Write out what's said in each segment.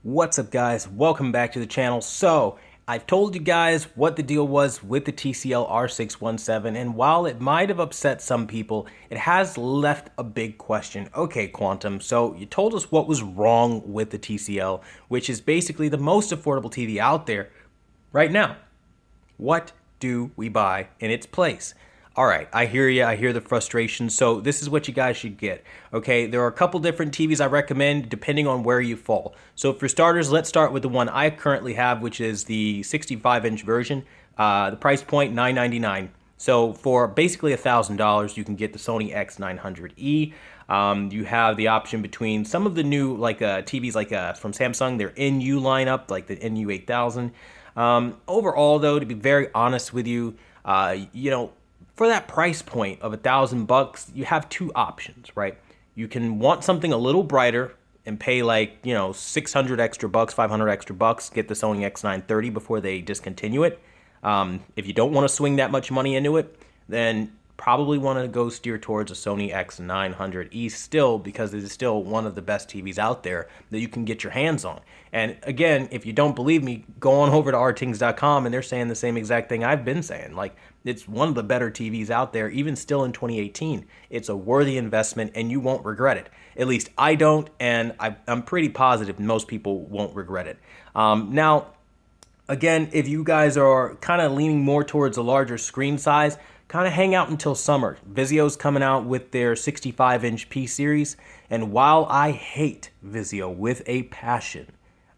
What's up, guys? Welcome back to the channel. So I've told you guys what the deal was with the TCL R617, and while it might have upset some people, it has left a big question. Okay, Quantum, so you told us what was wrong with the TCL, which is basically the most affordable TV out there right now. What do we buy in its place? All right, I hear you. I hear the frustration. So this is what you guys should get. Okay, there are a couple different TVs I recommend depending on where you fall. So for starters, let's start with the one I currently have, which is the 65-inch version. The price point $999. So for basically $1,000, you can get the Sony X900E. You have the option between some of the new TVs from Samsung, their NU lineup, like the NU 8000. Overall, though, to be very honest with you, for that price point of $1,000, you have two options, right? You can want something a little brighter and pay 600 extra bucks, 500 extra bucks, get the Sony X930 before they discontinue it. If you don't want to swing that much money into it, then probably want to go steer towards a Sony X900E still, because it is still one of the best TVs out there that you can get your hands on. And again, if you don't believe me, go on over to rtings.com and they're saying the same exact thing I've been saying. Like, it's one of the better TVs out there, even still in 2018. It's a worthy investment and you won't regret it. At least I don't, and I'm pretty positive most people won't regret it. Now, again, if you guys are kind of leaning more towards a larger screen size, kind of hang out until summer. Vizio's coming out with their 65-inch P series, and while I hate Vizio with a passion,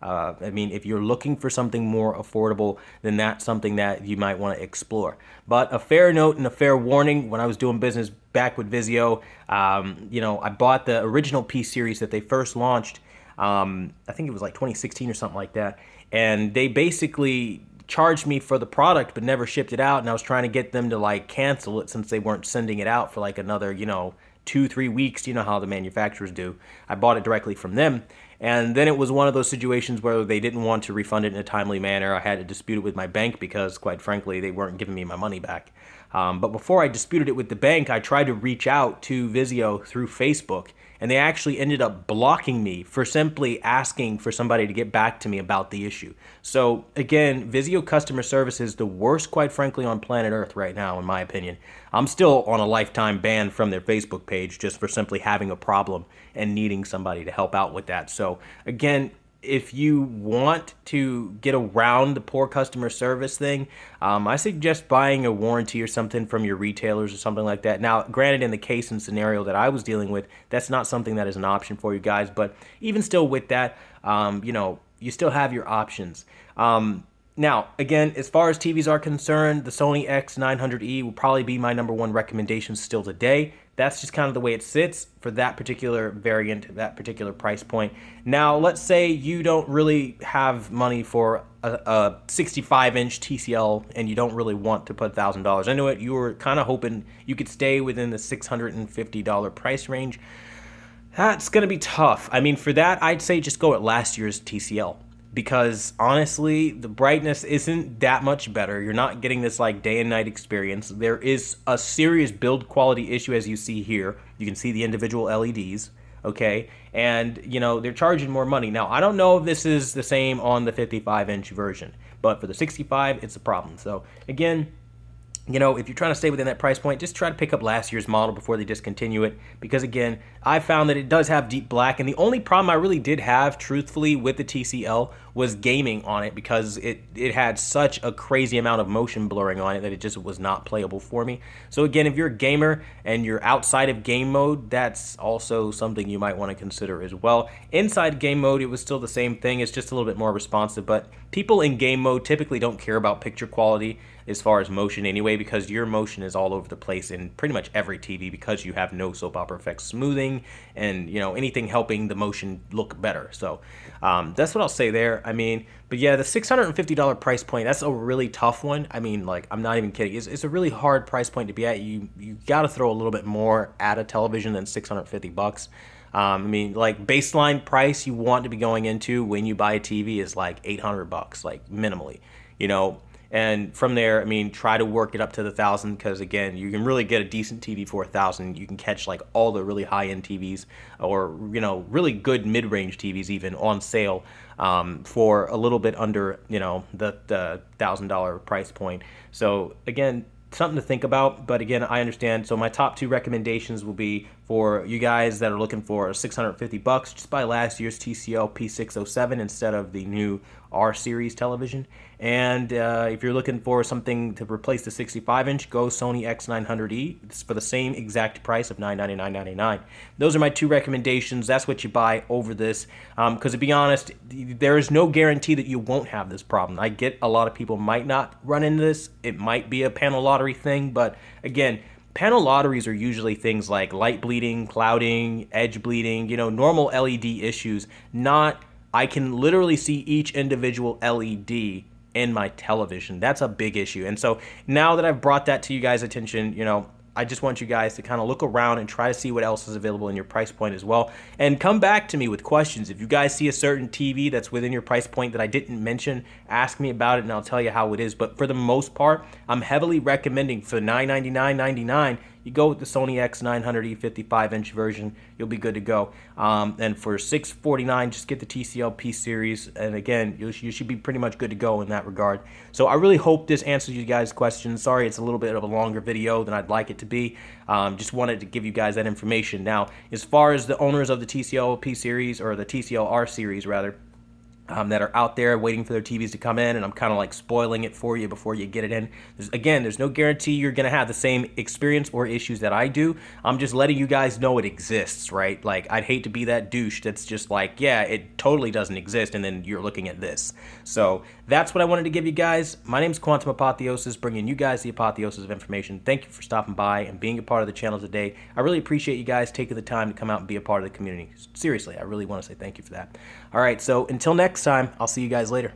if you're looking for something more affordable, then that's something that you might want to explore. But a fair note and a fair warning, when I was doing business back with Vizio, I bought the original P series that they first launched. I think it was like 2016 or something like that. And they basically charged me for the product but never shipped it out, and I was trying to get them to cancel it since they weren't sending it out for another 2-3 weeks. You know how the manufacturers do. I bought it directly from them, and then it was one of those situations where they didn't want to refund it in a timely manner. I had to dispute it with my bank because, quite frankly, they weren't giving me my money back. But before I disputed it with the bank, I tried to reach out to Vizio through Facebook, and they actually ended up blocking me for simply asking for somebody to get back to me about the issue. So again, Vizio customer service is the worst, quite frankly, on planet Earth right now, in my opinion. I'm still on a lifetime ban from their Facebook page just for simply having a problem and needing somebody to help out with that. So again, if you want to get around the poor customer service thing, I suggest buying a warranty or something from your retailers or something like that. Now, granted, in the case and scenario that I was dealing with, that's not something that is an option for you guys. But even still with that, you still have your options. Now, again, as far as TVs are concerned, the Sony X900E will probably be my number one recommendation still today. That's just kind of the way it sits for that particular variant, that particular price point. Now, let's say you don't really have money for a 65-inch TCL and you don't really want to put $1,000 into it. You were kind of hoping you could stay within the $650 price range. That's going to be tough. For that, I'd say just go at last year's TCL. Because honestly, the brightness isn't that much better. You're not getting this day and night experience. There is a serious build quality issue, as you see here. You can see the individual LEDs, okay? And, they're charging more money. Now, I don't know if this is the same on the 55-inch version, but for the 65, it's a problem. So, again, if you're trying to stay within that price point, just try to pick up last year's model before they discontinue it. Because again, I found that it does have deep black, and the only problem I really did have, truthfully, with the TCL was gaming on it, because it had such a crazy amount of motion blurring on it that it just was not playable for me. So again, if you're a gamer and you're outside of game mode, that's also something you might want to consider as well. Inside game mode, it was still the same thing. It's just a little bit more responsive, but people in game mode typically don't care about picture quality as far as motion anyway, because your motion is all over the place in pretty much every TV, because you have no soap opera effects smoothing and anything helping the motion look better. So that's what I'll say there. But yeah, the $650 price point, that's a really tough one. I'm not even kidding. It's a really hard price point to be at. You got to throw a little bit more at a television than $650. Baseline price you want to be going into when you buy a TV is $800, minimally. And from there, I mean, try to work it up to the 1,000, because again, you can really get a decent TV for 1,000. You can catch like all the really high-end TVs, or really good mid-range TVs even on sale for a little bit under the $1,000 price point. So again, something to think about. But again, I understand. So my top two recommendations will be for you guys that are looking for $650, just buy last year's TCL P607 instead of the new R series television. And if you're looking for something to replace the 65-inch, go Sony X900E. It's for the same exact price of $999.99. Those are my two recommendations. That's what you buy over this. Because to be honest, there is no guarantee that you won't have this problem. I get a lot of people might not run into this. It might be a panel lottery thing, but again, panel lotteries are usually things like light bleeding, clouding, edge bleeding, normal LED issues, not I can literally see each individual LED in my television. That's a big issue. And so now that I've brought that to you guys' attention, I just want you guys to kind of look around and try to see what else is available in your price point as well. And come back to me with questions. If you guys see a certain TV that's within your price point that I didn't mention, ask me about it and I'll tell you how it is. But for the most part, I'm heavily recommending for $999.99, you go with the Sony X900E 55-inch version. You'll be good to go. And for $649, just get the TCL P series. And again, you should be pretty much good to go in that regard. So I really hope this answers you guys' questions. Sorry, it's a little bit of a longer video than I'd like it to be. Just wanted to give you guys that information. Now, as far as the owners of the TCL P series, or the TCL R series rather, that are out there waiting for their TVs to come in, and I'm kind of like spoiling it for you before you get it in. There's no guarantee you're going to have the same experience or issues that I do. I'm just letting you guys know it exists, right? Like, I'd hate to be that douche that's just like, yeah, it totally doesn't exist, and then you're looking at this. So that's what I wanted to give you guys. My name's Quantum Apotheosis, bringing you guys the apotheosis of information. Thank you for stopping by and being a part of the channel today. I really appreciate you guys taking the time to come out and be a part of the community. Seriously, I really want to say thank you for that. All right, so until next time, I'll see you guys later.